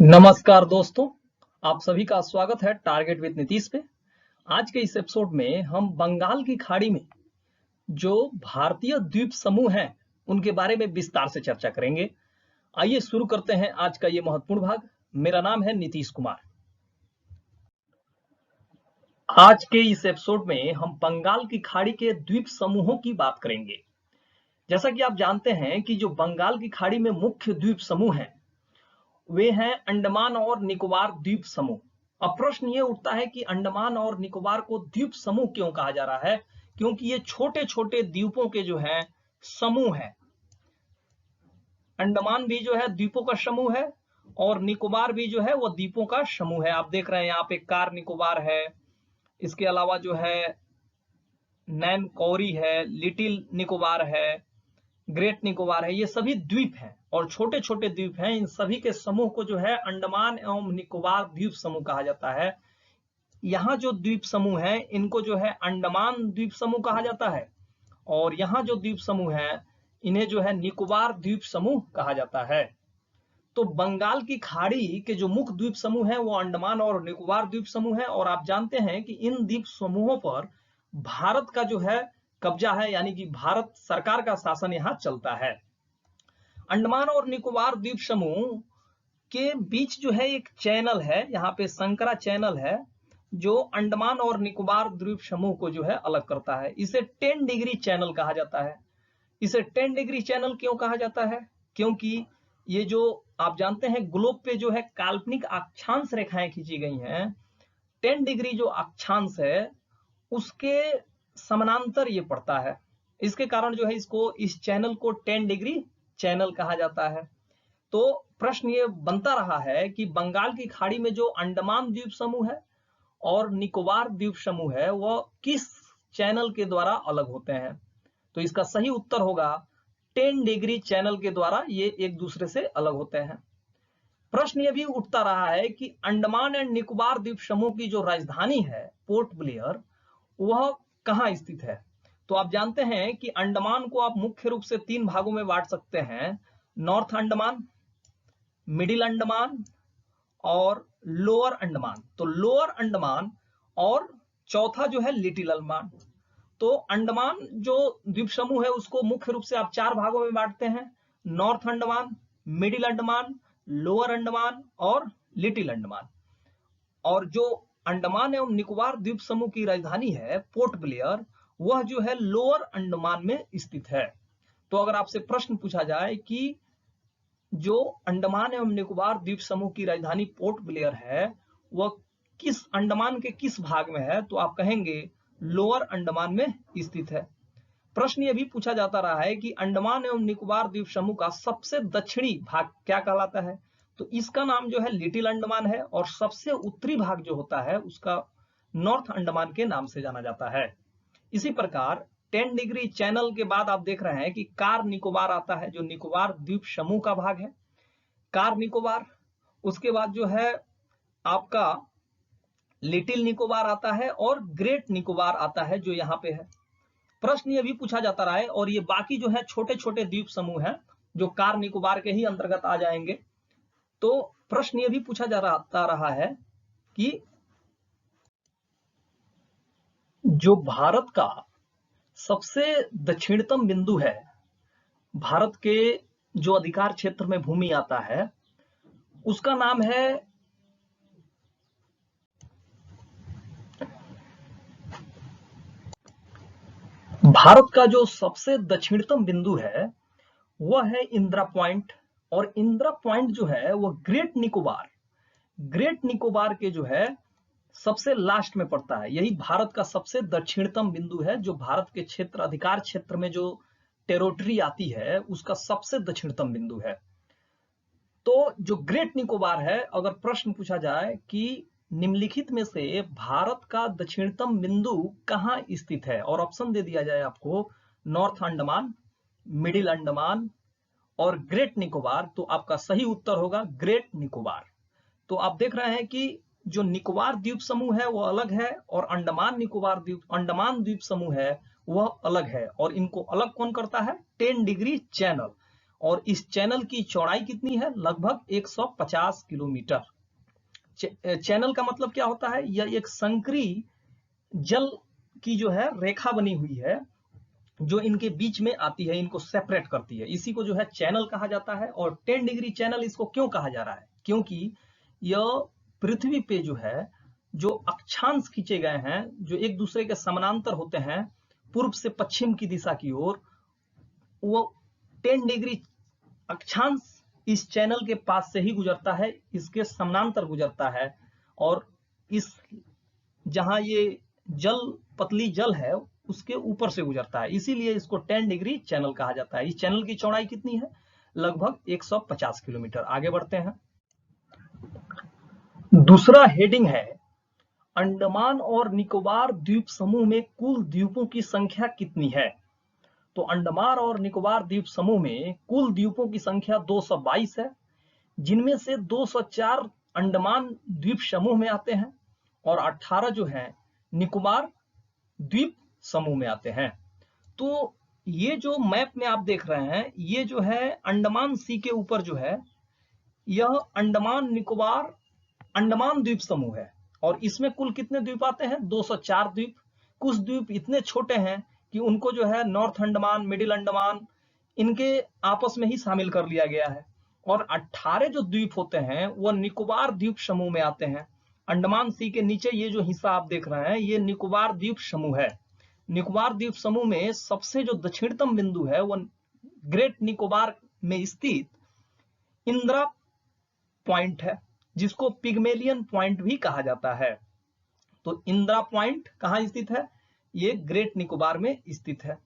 नमस्कार दोस्तों, आप सभी का स्वागत है टारगेट विद नीतीश पे। आज के इस एपिसोड में हम बंगाल की खाड़ी में जो भारतीय द्वीप समूह हैं उनके बारे में विस्तार से चर्चा करेंगे। आइए शुरू करते हैं आज का ये महत्वपूर्ण भाग। मेरा नाम है नीतीश कुमार। आज के इस एपिसोड में हम बंगाल की खाड़ी के द्वीप समूहों की बात करेंगे। जैसा कि आप जानते हैं कि जो बंगाल की खाड़ी में मुख्य द्वीप समूह हैं वे हैं अंडमान और निकोबार द्वीप समूह। अब प्रश्न ये उठता है कि अंडमान और निकोबार को द्वीप समूह क्यों कहा जा रहा है? क्योंकि ये छोटे छोटे द्वीपों के जो है समूह है। अंडमान भी जो है द्वीपों का समूह है और निकोबार भी जो है वो द्वीपों का समूह है। आप देख रहे हैं यहाँ पे कार निकोबार है, इसके अलावा जो है नैन कौरी है, लिटिल निकोबार है, ग्रेट निकोबार है। ये सभी द्वीप हैं और छोटे छोटे द्वीप हैं। इन सभी के समूह को जो है अंडमान एवं निकोबार द्वीप समूह कहा जाता है। यहाँ जो द्वीप समूह है इनको जो है अंडमान द्वीप समूह कहा जाता है और यहाँ जो द्वीप समूह है इन्हें जो है निकोबार द्वीप समूह कहा जाता है। तो बंगाल की खाड़ी के जो मुख्य द्वीप समूह है वो अंडमान और निकोबार द्वीप समूह है और आप जानते हैं कि इन द्वीप समूहों पर भारत का जो है कब्जा है, यानी कि भारत सरकार का शासन यहाँ चलता है। अंडमान और निकोबार द्वीप समूह के बीच जो है एक चैनल है, यहाँ पे संकरा चैनल है जो अंडमान और निकोबार द्वीप समूह को जो है अलग करता है। इसे 10 डिग्री चैनल कहा जाता है। इसे 10 डिग्री चैनल क्यों कहा जाता है? क्योंकि ये जो आप जानते हैं ग्लोब पे जो है काल्पनिक अक्षांश रेखाएं खींची गई हैं। 10 डिग्री जो अक्षांश है उसके समानांतर ये पड़ता है। इसके कारण जो है इसको इस चैनल को 10 डिग्री चैनल कहा जाता है। तो प्रश्न ये बनता रहा है कि बंगाल की खाड़ी में जो अंडमान द्वीप समूह है और निकोबार द्वीप समूह है वह किस चैनल के द्वारा अलग होते हैं? तो इसका सही उत्तर होगा 10 डिग्री चैनल के द्वारा ये एक दूसरे से अलग होते हैं। प्रश्न ये भी उठता रहा है कि अंडमान एंड निकोबार द्वीप समूह की जो राजधानी है पोर्ट ब्लेयर वह कहाँ स्थित है? तो आप जानते हैं कि अंडमान को आप मुख्य रूप से 3 भागों में बांट सकते हैं, नॉर्थ अंडमान, मिडिल अंडमान और लोअर अंडमान। तो लोअर अंडमान और चौथा जो है लिटिल अंडमान। तो अंडमान जो द्वीप समूह है उसको मुख्य रूप से आप 4 भागों में बांटते हैं, north Andaman, middle Andaman, lower Andaman और लिटिल अंडमान। और जो अंडमान एवं निकोबार द्वीप समूह की राजधानी है पोर्ट ब्लेयर वह जो है लोअर अंडमान में स्थित है। तो अगर आपसे प्रश्न पूछा जाए कि जो अंडमान एवं निकोबार द्वीप समूह की राजधानी पोर्ट ब्लेयर है वह किस अंडमान के किस भाग में है, तो आप कहेंगे लोअर अंडमान में स्थित है। प्रश्न यह भी पूछा जाता रहा है कि अंडमान एवं निकोबार द्वीप समूह का सबसे दक्षिणी भाग क्या कहलाता है? तो इसका नाम जो है लिटिल अंडमान है और सबसे उत्तरी भाग जो होता है उसका नॉर्थ अंडमान के नाम से जाना जाता है। इसी प्रकार 10 डिग्री चैनल के बाद आप देख रहे हैं कि कार निकोबार आता है जो निकोबार द्वीप समूह का भाग है, कार निकोबार। उसके बाद जो है आपका लिटिल निकोबार आता है और ग्रेट निकोबार आता है जो यहाँ पे है। प्रश्न ये भी पूछा जाता रहा है और ये बाकी जो है छोटे छोटे द्वीप समूह हैं जो कार निकोबार के ही अंतर्गत आ जाएंगे। तो प्रश्न ये भी पूछा जाता रहा है कि जो भारत का सबसे दक्षिणतम बिंदु है, भारत के जो अधिकार क्षेत्र में भूमि आता है उसका नाम है भारत का जो सबसे दक्षिणतम बिंदु है वह है इंदिरा पॉइंट। और इंदिरा पॉइंट जो है वह ग्रेट निकोबार के जो है सबसे लास्ट में पड़ता है। यही भारत का सबसे दक्षिणतम बिंदु है जो भारत के क्षेत्र अधिकार क्षेत्र में जो टेरिटरी आती है उसका सबसे दक्षिणतम बिंदु है। तो जो ग्रेट निकोबार है, अगर प्रश्न पूछा जाए कि निम्नलिखित में से भारत का दक्षिणतम बिंदु कहाँ स्थित है और ऑप्शन दे दिया जाए आपको नॉर्थ अंडमान, मिडिल अंडमान और ग्रेट निकोबार, तो आपका सही उत्तर होगा ग्रेट निकोबार। तो आप देख रहे हैं कि जो निकोबार द्वीप समूह है वह अलग है और अंडमान द्वीप समूह है वह अलग है। और इनको अलग कौन करता है? 10 डिग्री चैनल। और इस चैनल की चौड़ाई कितनी है? लगभग 150 किलोमीटर। चैनल का मतलब क्या होता है? यह एक संकरी जल की जो है रेखा बनी हुई है जो इनके बीच में आती है, इनको सेपरेट करती है, इसी को जो है चैनल कहा जाता है। और 10 डिग्री चैनल इसको क्यों कहा जा रहा है? क्योंकि यह पृथ्वी पे जो है जो अक्षांश खींचे गए हैं, जो एक दूसरे के समानांतर होते हैं पूर्व से पश्चिम की दिशा की ओर, वो 10 डिग्री अक्षांश इस चैनल के पास से ही गुजरता है, इसके समानांतर गुजरता है। और इस जहां ये जल पतली जल है उसके ऊपर से गुजरता है, इसीलिए इसको 10 डिग्री चैनल कहा जाता है। इस चैनल की चौड़ाई कितनी है? लगभग 150 किलोमीटर। आगे बढ़ते हैं। दूसरा हेडिंग है अंडमान और निकोबार द्वीप समूह में कुल द्वीपों की संख्या कितनी है? तो अंडमान और निकोबार द्वीप समूह में कुल द्वीपों की संख्या 222 है, जिनमें से 204 अंडमान द्वीप समूह में आते हैं और 18 जो है निकोबार द्वीप समूह में आते हैं। तो ये जो मैप में आप देख रहे हैं, ये जो है अंडमान सी के ऊपर जो है यह अंडमान निकोबार अंडमान द्वीप समूह है और इसमें कुल कितने द्वीप आते हैं? 204 द्वीप। कुछ द्वीप इतने छोटे हैं कि उनको जो है नॉर्थ अंडमान, मिडिल अंडमान इनके आपस में ही शामिल कर लिया गया है। और 18 जो द्वीप होते हैं वह निकोबार द्वीप समूह में आते हैं। अंडमान सी के नीचे ये जो हिस्सा आप देख रहे हैं ये निकोबार द्वीप समूह है। निकोबार द्वीप समूह में सबसे जो दक्षिणतम बिंदु है वह ग्रेट निकोबार में स्थित इंदिरा पॉइंट है, जिसको पिग्मेलियन पॉइंट भी कहा जाता है। तो इंदिरा पॉइंट कहाँ स्थित है? ये ग्रेट निकोबार में स्थित है।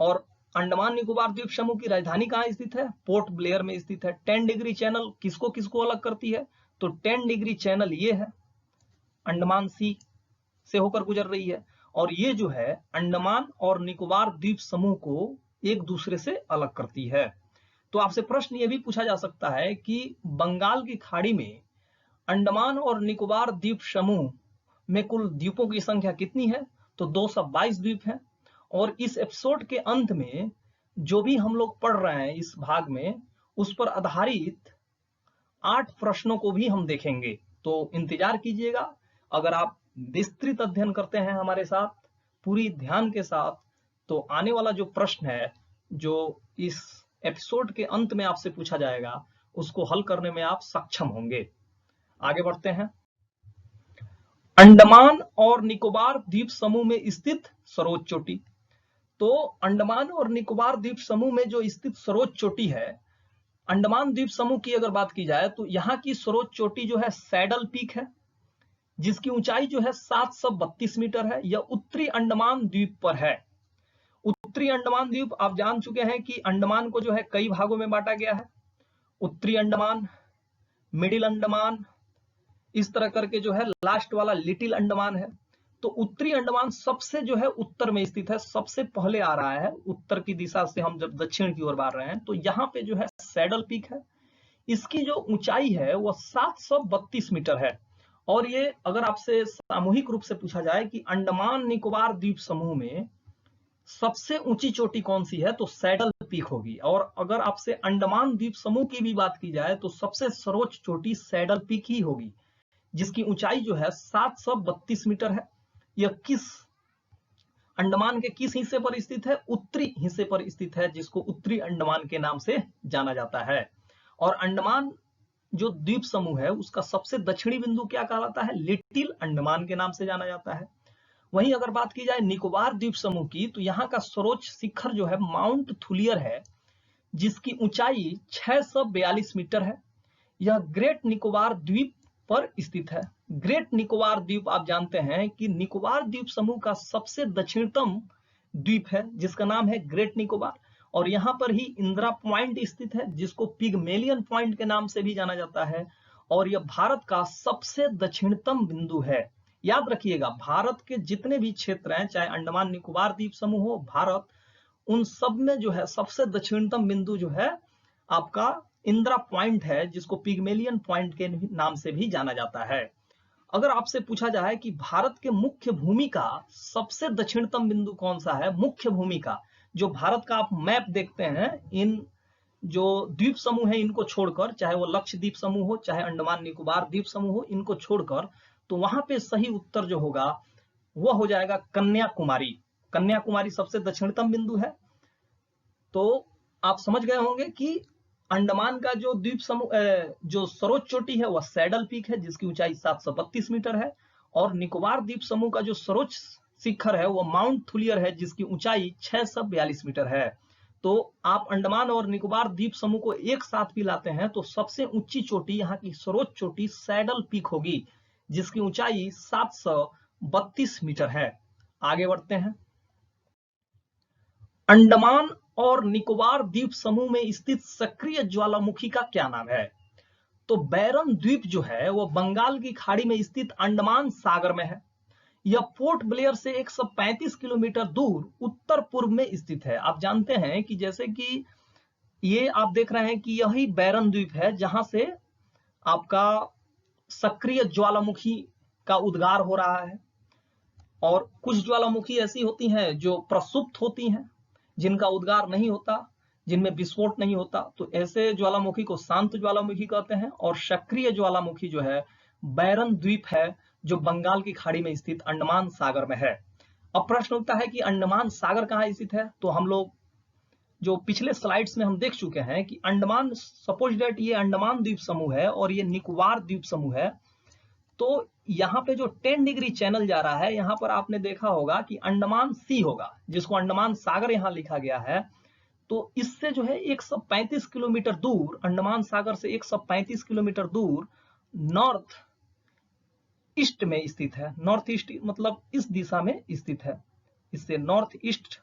और अंडमान निकोबार द्वीप समूह की राजधानी कहाँ स्थित है? पोर्ट ब्लेयर में स्थित है। 10 डिग्री चैनल किसको किसको अलग करती है? तो 10 डिग्री चैनल ये है, अंडमान सी से होकर गुजर रही है, और ये जो है अंडमान और निकोबार द्वीप समूह को एक दूसरे से अलग करती है। तो आपसे प्रश्न ये भी पूछा जा सकता है कि बंगाल की खाड़ी में अंडमान और निकोबार द्वीप समूह में कुल द्वीपों की संख्या कितनी है? तो 222 द्वीप है। और इस एपिसोड के अंत में जो भी हम लोग पढ़ रहे हैं इस भाग में, उस पर आधारित 8 प्रश्नों को भी हम देखेंगे, तो इंतजार कीजिएगा। अगर आप विस्तृत अध्ययन करते हैं हमारे साथ पूरी ध्यान के साथ, तो आने वाला जो प्रश्न है जो इस एपिसोड के अंत में आपसे पूछा जाएगा उसको हल करने में आप सक्षम होंगे। आगे बढ़ते हैं। अंडमान और निकोबार द्वीप समूह में स्थित सर्वोच्च चोटी। तो अंडमान और निकोबार द्वीप समूह में जो स्थित सर्वोच्च चोटी है, अंडमान द्वीप समूह की अगर बात की जाए तो यहाँ की सर्वोच्च चोटी जो है सैडल पीक है, जिसकी ऊंचाई जो है 732 मीटर है। यह उत्तरी अंडमान द्वीप पर है। उत्तरी अंडमान द्वीप आप जान चुके हैं कि अंडमान को जो है कई भागों में बांटा गया है, उत्तरी अंडमान, मिडिल अंडमान, इस तरह करके जो है लास्ट वाला लिटिल अंडमान है। तो उत्तरी अंडमान सबसे जो है उत्तर में स्थित है, सबसे पहले आ रहा है उत्तर की दिशा से हम जब दक्षिण की ओर बढ़ रहे हैं, तो यहाँ पे जो है सैडल पीक है। इसकी जो ऊंचाई है वह 732 मीटर है। और ये अगर आपसे सामूहिक रूप से पूछा जाए कि अंडमान निकोबार द्वीप समूह में सबसे ऊंची चोटी कौन सी है, तो सैडल पीक होगी। और अगर आपसे अंडमान द्वीप समूह की भी बात की जाए तो सबसे सर्वोच्च चोटी सैडल पीक ही होगी, जिसकी ऊंचाई जो है 732 मीटर है। यह किस अंडमान के किस हिस्से पर स्थित है? उत्तरी हिस्से पर स्थित है, जिसको उत्तरी अंडमान के नाम से जाना जाता है। और अंडमान जो द्वीप समूह है उसका सबसे दक्षिणी बिंदु क्या कहलाता है? लिटिल अंडमान के नाम से जाना जाता है। वहीं अगर बात की जाए निकोबार द्वीप समूह की, तो यहाँ का सर्वोच्च शिखर जो है माउंट थुलियर है, जिसकी ऊंचाई 642 मीटर है। यह ग्रेट निकोबार द्वीप पर स्थित है। ग्रेट निकोबार द्वीप आप जानते हैं कि निकोबार द्वीप समूह का सबसे दक्षिणतम द्वीप है, जिसका नाम है ग्रेट निकोबार। और यहाँ पर ही इंदिरा पॉइंट स्थित है, जिसको पिग्मेलियन पॉइंट के नाम से भी जाना जाता है। और यह भारत का सबसे दक्षिणतम बिंदु है। याद रखिएगा, भारत के जितने भी क्षेत्र हैं, चाहे अंडमान निकोबार द्वीप समूह हो, भारत, उन सब में जो है सबसे दक्षिणतम बिंदु जो है आपका इंदिरा पॉइंट है, जिसको पिग्मेलियन पॉइंट के नाम से भी जाना जाता है। अगर आपसे पूछा जाए कि भारत के मुख्य भूमि का सबसे दक्षिणतम बिंदु कौन सा है, मुख्य भूमि का, जो भारत का आप मैप देखते हैं इन जो द्वीप समूह है इनको छोड़कर, चाहे वो लक्षद्वीप समूह हो, चाहे अंडमान निकोबार द्वीप समूह हो, इनको छोड़कर, तो वहां पे सही उत्तर जो होगा वो हो जाएगा कन्याकुमारी। कन्याकुमारी सबसे दक्षिणतम बिंदु है। तो आप समझ गए होंगे कि अंडमान का जो द्वीप समूह जो सर्वोच्च चोटी है वह सैडल पीक है जिसकी ऊंचाई 732 मीटर है, और निकोबार द्वीप समूह का जो सर्वोच्च शिखर है वह माउंट थुलियर है जिसकी ऊंचाई 642 मीटर है। तो आप अंडमान और निकोबार द्वीप समूह को एक साथ भी लाते हैं तो सबसे ऊंची चोटी, यहाँ की सर्वोच्च चोटी सैडल पीक होगी जिसकी ऊंचाई 732 मीटर है। आगे बढ़ते हैं। अंडमान और निकोबार द्वीप समूह में स्थित सक्रिय ज्वालामुखी का क्या नाम है? तो बैरन द्वीप जो है वो बंगाल की खाड़ी में स्थित अंडमान सागर में है। यह पोर्ट ब्लेयर से 135 किलोमीटर दूर उत्तर पूर्व में स्थित है। आप जानते हैं कि जैसे कि ये आप देख रहे हैं कि यही बैरन द्वीप है जहां से आपका सक्रिय ज्वालामुखी का उद्गार हो रहा है, और कुछ ज्वालामुखी ऐसी होती हैं जो प्रसुप्त होती हैं, जिनका उद्गार नहीं होता, जिनमें विस्फोट नहीं होता, तो ऐसे ज्वालामुखी को शांत ज्वालामुखी कहते हैं। और सक्रिय ज्वालामुखी जो है बैरन द्वीप है जो बंगाल की खाड़ी में स्थित अंडमान सागर में है। अब प्रश्न उठता है कि अंडमान सागर कहाँ स्थित है? तो हम लोग जो पिछले स्लाइड्स में हम देख चुके हैं कि अंडमान, सपोज दैट ये अंडमान द्वीप समूह है और ये निकोबार द्वीप समूह है, तो यहाँ पे जो 10 डिग्री चैनल जा रहा है, यहाँ पर आपने देखा होगा कि अंडमान सी होगा, जिसको अंडमान सागर यहाँ लिखा गया है। तो इससे जो है 135 किलोमीटर दूर, अंडमान सागर से 135 किलोमीटर दूर नॉर्थ ईस्ट में स्थित है। नॉर्थ ईस्ट मतलब इस दिशा में स्थित है, इससे नॉर्थ ईस्ट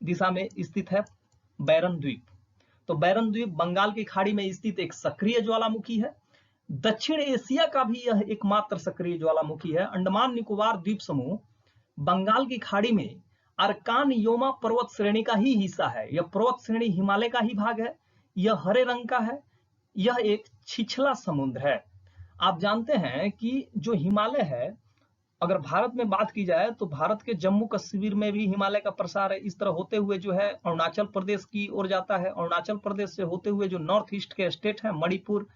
दिशा में स्थित है बैरन द्वीप। तो बैरन द्वीप बंगाल की खाड़ी में स्थित एक सक्रिय ज्वालामुखी है। दक्षिण एशिया का भी यह एकमात्र सक्रिय ज्वालामुखी है। अंडमान निकोबार द्वीप समूह बंगाल की खाड़ी में अरकान योमा पर्वत श्रेणी का ही हिस्सा है। यह पर्वत श्रेणी हिमालय का ही भाग है। यह हरे रंग का है। यह एक छिछला समुद्र है। आप जानते हैं कि जो हिमालय है, अगर भारत में बात की जाए तो भारत के जम्मू कश्मीर में भी हिमालय का प्रसार है। इस तरह होते हुए जो है अरुणाचल प्रदेश की ओर जाता है। अरुणाचल प्रदेश से होते हुए जो नॉर्थ ईस्ट के स्टेट है मणिपुर,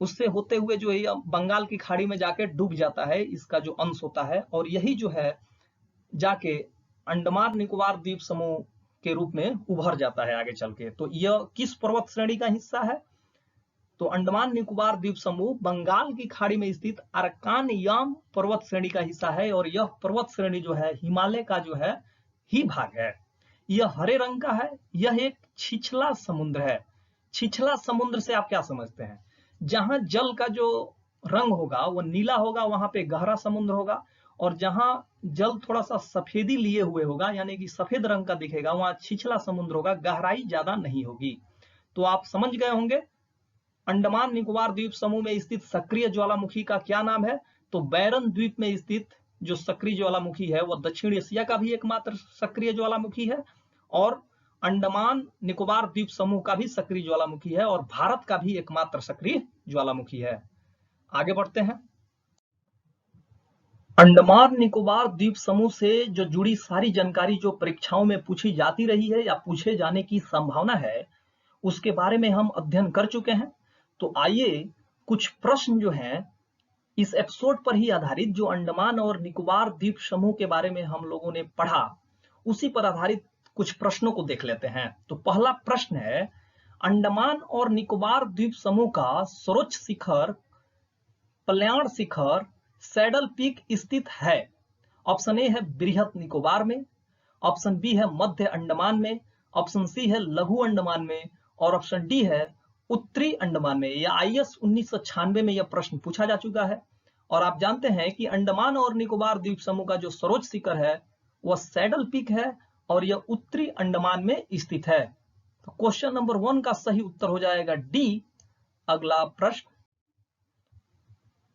उससे होते हुए जो है बंगाल की खाड़ी में जाके डूब जाता है, इसका जो अंश होता है, और यही जो है जाके अंडमान निकोबार द्वीप समूह के रूप में उभर जाता है आगे चल के। तो यह किस पर्वत श्रेणी का हिस्सा है? तो अंडमान निकोबार द्वीप समूह बंगाल की खाड़ी में स्थित अरकान याम पर्वत श्रेणी का हिस्सा है, और यह पर्वत श्रेणी जो है हिमालय का जो है ही भाग है। यह हरे रंग का है। यह एक छिछला समुद्र है। छिछला समुद्र से आप क्या समझते हैं? जहां जल का जो रंग होगा वो नीला होगा, वहां पे गहरा समुद्र होगा, और जहां जल थोड़ा सा सफेदी लिए हुए होगा, यानी कि सफेद रंग का दिखेगा, वहां छिछला समुद्र होगा, गहराई ज्यादा नहीं होगी। तो आप समझ गए होंगे अंडमान निकोबार द्वीप समूह में स्थित सक्रिय ज्वालामुखी का क्या नाम है। तो बैरन द्वीप में स्थित जो सक्रिय ज्वालामुखी है वह दक्षिण एशिया का भी एकमात्र सक्रिय ज्वालामुखी है, और अंडमान निकोबार द्वीप समूह का भी सक्रिय ज्वालामुखी है, और भारत का भी एकमात्र सक्रिय ज्वालामुखी है। आगे बढ़ते हैं। अंडमान निकोबार द्वीप समूह से जो जुड़ी सारी जानकारी जो परीक्षाओं में पूछी जाती रही है या पूछे जाने की संभावना है, उसके बारे में हम अध्ययन कर चुके हैं। तो आइए कुछ प्रश्न जो हैं इस एपिसोड पर ही आधारित, जो अंडमान और निकोबार द्वीप समूह के बारे में हम लोगों ने पढ़ा, उसी पर आधारित कुछ प्रश्नों को देख लेते हैं। तो पहला प्रश्न है, अंडमान और निकोबार द्वीप समूह का सर्वोच्च शिखर कल्याण शिखर सैडल पीक स्थित है? ऑप्शन ए है बृहत निकोबार में, ऑप्शन बी है मध्य अंडमान में, ऑप्शन सी है लघु अंडमान में, और ऑप्शन डी है उत्तरी अंडमान में। यह IAS 1996 में यह प्रश्न पूछा जा चुका है। और आप जानते हैं कि अंडमान और निकोबार द्वीप समूह का जो सर्वोच्च शिखर है वह सैडल पीक है, और यह उत्तरी अंडमान में स्थित है। तो क्वेश्चन नंबर 1 का सही उत्तर हो जाएगा डी। अगला प्रश्न,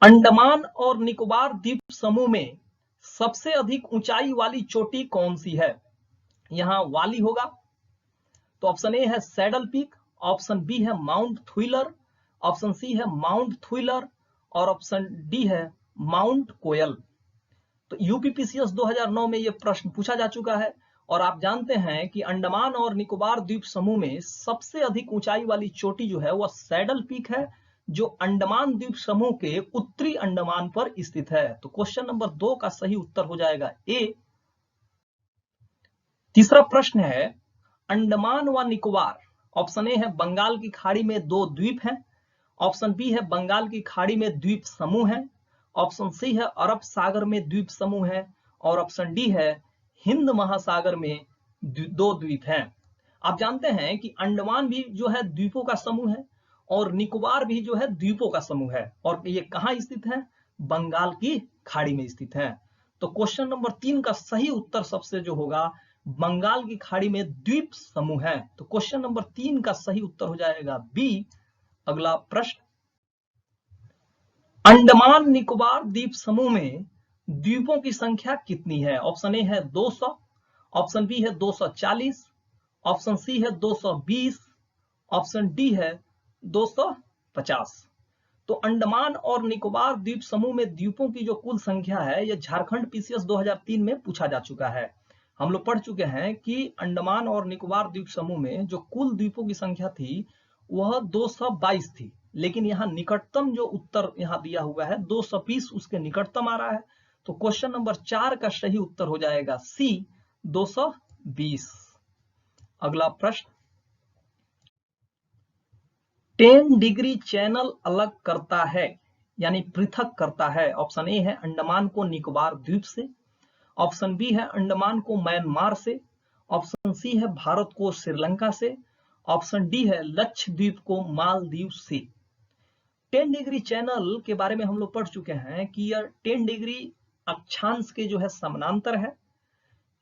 अंडमान और निकोबार द्वीप समूह में सबसे अधिक ऊंचाई वाली चोटी कौन सी है? यहां वाली होगा। तो ऑप्शन ए है सैडल पीक, ऑप्शन बी है माउंट थुइलर, ऑप्शन सी है माउंट थुइलर, और ऑप्शन डी है माउंट कोयल। तो यूपीपीसीएस 2009 में यह प्रश्न पूछा जा चुका है, और आप जानते हैं कि अंडमान और निकोबार द्वीप समूह में सबसे अधिक ऊंचाई वाली चोटी जो है वह सैडल पीक है, जो अंडमान द्वीप समूह के उत्तरी अंडमान पर स्थित है। तो क्वेश्चन नंबर 2 का सही उत्तर हो जाएगा ए। तीसरा प्रश्न है, अंडमान व निकोबार, ऑप्शन ए है बंगाल की खाड़ी में 2 द्वीप हैं, ऑप्शन बी है बंगाल की खाड़ी में द्वीप समूह है, ऑप्शन सी है अरब सागर में द्वीप समूह है, और ऑप्शन डी है हिंद महासागर में 2 द्वीप हैं। आप जानते हैं कि अंडमान भी जो है द्वीपों का समूह है और निकोबार भी जो है द्वीपों का समूह है, और ये कहाँ स्थित है? बंगाल की खाड़ी में स्थित है। तो क्वेश्चन नंबर 3 का सही उत्तर सबसे जो होगा, बंगाल की खाड़ी में द्वीप समूह है। तो क्वेश्चन नंबर 3 का सही उत्तर हो जाएगा बी। अगला प्रश्न, अंडमान निकोबार द्वीप समूह में द्वीपों की संख्या कितनी है? ऑप्शन ए है 200, ऑप्शन बी है 240, ऑप्शन सी है 220, ऑप्शन डी है 250। तो अंडमान और निकोबार द्वीप समूह में द्वीपों की जो कुल संख्या है, यह झारखंड पीसीएस 2003 में पूछा जा चुका है। हम लोग पढ़ चुके हैं कि अंडमान और निकोबार द्वीप समूह में जो कुल द्वीपों की संख्या थी वह 222 थी, लेकिन यहाँ निकटतम जो उत्तर यहाँ दिया हुआ है 220 उसके निकटतम आ रहा है। तो क्वेश्चन नंबर 4 का सही उत्तर हो जाएगा सी, 220। अगला प्रश्न, 10 डिग्री चैनल अलग करता है यानी पृथक करता है। ऑप्शन ए है अंडमान को निकोबार द्वीप से, ऑप्शन बी है अंडमान को म्यांमार से, ऑप्शन सी है भारत को श्रीलंका से, ऑप्शन डी है लक्षद्वीप को मालदीव से। 10 डिग्री चैनल के बारे में हम लोग पढ़ चुके हैं कि यह 10 डिग्री अक्षांश के जो है समानांतर है,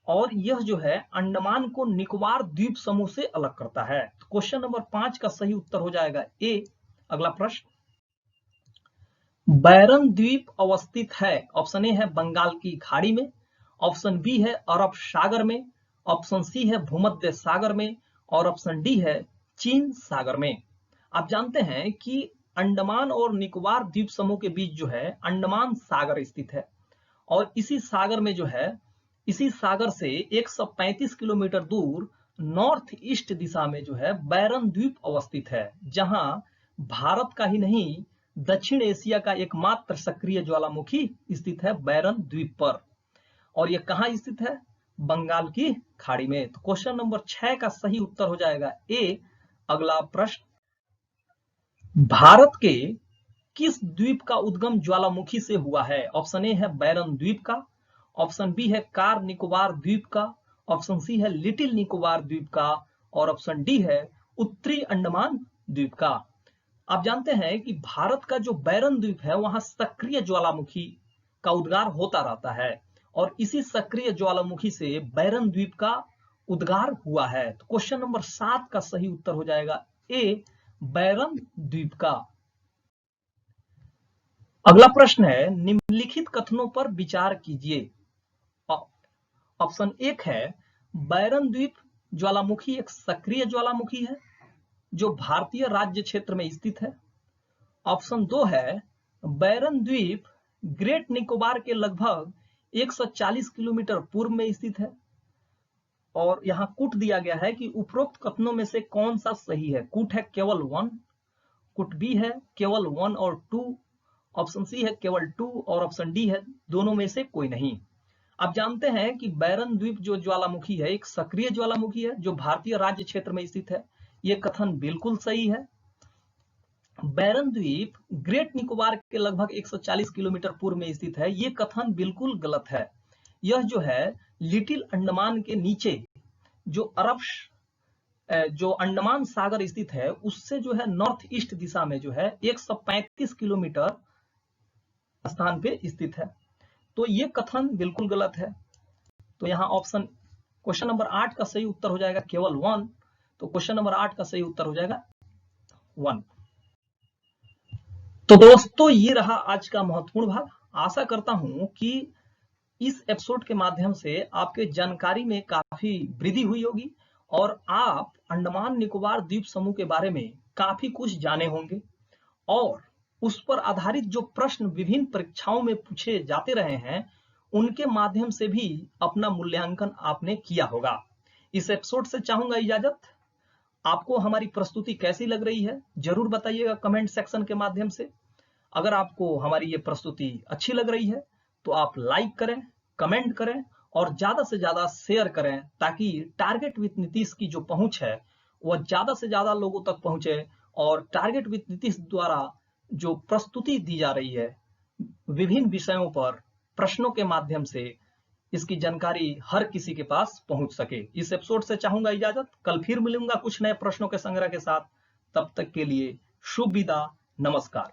और यह जो है अंडमान को निकोबार द्वीप समूह से अलग करता है। तो क्वेश्चन नंबर 5 का सही उत्तर हो जाएगा ए। अगला प्रश्न, बैरन द्वीप अवस्थित है। ऑप्शन ए है बंगाल की खाड़ी में, ऑप्शन बी है अरब सागर में, ऑप्शन सी है भूमध्य सागर में, और ऑप्शन डी है चीन सागर में। आप जानते हैं कि अंडमान और निकोबार द्वीप समूह के बीच जो है अंडमान सागर स्थित है, और इसी सागर में जो है, इसी सागर से 135 किलोमीटर दूर नॉर्थ ईस्ट दिशा में जो है बैरन द्वीप अवस्थित है, जहां भारत का ही नहीं दक्षिण एशिया का एकमात्र सक्रिय ज्वालामुखी स्थित है बैरन द्वीप पर। और यह कहां स्थित है? बंगाल की खाड़ी में। तो क्वेश्चन नंबर 6 का सही उत्तर हो जाएगा ए। अगला प्रश्न, भारत के किस द्वीप का उद्गम ज्वालामुखी से हुआ है? ऑप्शन ए है बैरन द्वीप का, ऑप्शन बी है कार निकोबार द्वीप का, ऑप्शन सी है लिटिल निकोबार द्वीप का, और ऑप्शन डी है उत्तरी अंडमान द्वीप का। आप जानते हैं कि भारत का जो बैरन द्वीप है वहां सक्रिय ज्वालामुखी का उद्गार होता रहता है, और इसी सक्रिय ज्वालामुखी से बैरन द्वीप का उद्गार हुआ है। तो क्वेश्चन नंबर 7 का सही उत्तर हो जाएगा ए, बैरन द्वीप का। अगला प्रश्न है, निम्नलिखित कथनों पर विचार कीजिए। ऑप्शन 1 है बैरन द्वीप ज्वालामुखी एक सक्रिय ज्वालामुखी है जो भारतीय राज्य क्षेत्र में स्थित है। ऑप्शन 2 है बैरन द्वीप ग्रेट निकोबार के लगभग 140 किलोमीटर पूर्व में स्थित है। और यहाँ कूट दिया गया है कि उपरोक्त कथनों में से कौन सा सही है। कूट है केवल 1, कूट बी है केवल 1 और 2, ऑप्शन सी है केवल 2, और ऑप्शन डी है दोनों में से कोई नहीं। आप जानते हैं कि बैरन द्वीप जो ज्वालामुखी है एक सक्रिय ज्वालामुखी है जो भारतीय राज्य क्षेत्र में स्थित है। यह कथन बिल्कुल सही है। बैरन द्वीप ग्रेट निकोबार के लगभग 140 किलोमीटर पूर्व में स्थित है, यह कथन बिल्कुल गलत है। यह जो है लिटिल अंडमान के नीचे जो अंडमान सागर स्थित है उससे जो है नॉर्थ ईस्ट दिशा में जो है 135 किलोमीटर स्थान पे स्थित है। तो ये कथन बिल्कुल गलत है। तो यहाँ ऑप्शन क्वेश्चन नंबर 8 का सही उत्तर हो जाएगा केवल 1। तो क्वेश्चन नंबर 8 का सही उत्तर हो जाएगा 1। तो दोस्तों ये रहा आज का महत्वपूर्ण भाग। आशा करता हूं कि इस एपिसोड के माध्यम से आपके जानकारी में काफी वृद्धि हुई होगी और आप अंडमान निकोबार द्वीप समूह के बारे में काफी कुछ जाने होंगे, और उस पर आधारित जो प्रश्न विभिन्न परीक्षाओं में पूछे जाते रहे हैं उनके माध्यम से भी अपना मूल्यांकन आपने किया होगा। इस एपिसोड से चाहूंगा इजाजत। आपको हमारी प्रस्तुति कैसी लग रही है जरूर बताइएगा कमेंट सेक्शन के माध्यम से। अगर आपको हमारी ये प्रस्तुति अच्छी लग रही है तो आप लाइक करें, कमेंट करें और ज्यादा से ज्यादा शेयर करें, ताकि टारगेट विद नीतीश की जो पहुंच है वह ज्यादा से ज्यादा लोगों तक पहुंचे और टारगेट विद नीतीश द्वारा जो प्रस्तुति दी जा रही है विभिन्न विषयों पर प्रश्नों के माध्यम से इसकी जानकारी हर किसी के पास पहुंच सके। इस एपिसोड से चाहूंगा इजाजत। कल फिर मिलूंगा कुछ नए प्रश्नों के संग्रह के साथ। तब तक के लिए शुभ विदा, नमस्कार।